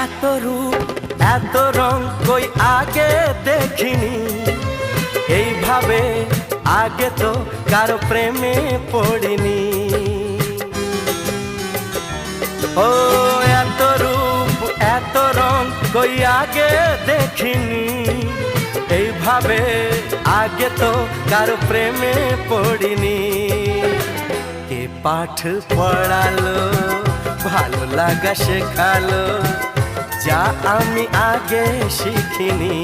এত রূপ এত রং কই আগে দেখিনি, এইভাবে আগে তো কারো প্রেমে পড়িনি। ও এত রূপ এত রং কই আগে দেখিনি, এইভাবে আগে তো কারো প্রেমে পড়িনি। কে পাঠ পড়ালো, ভালো লাগা শেখালো, যা আমি আগে শিখিনি।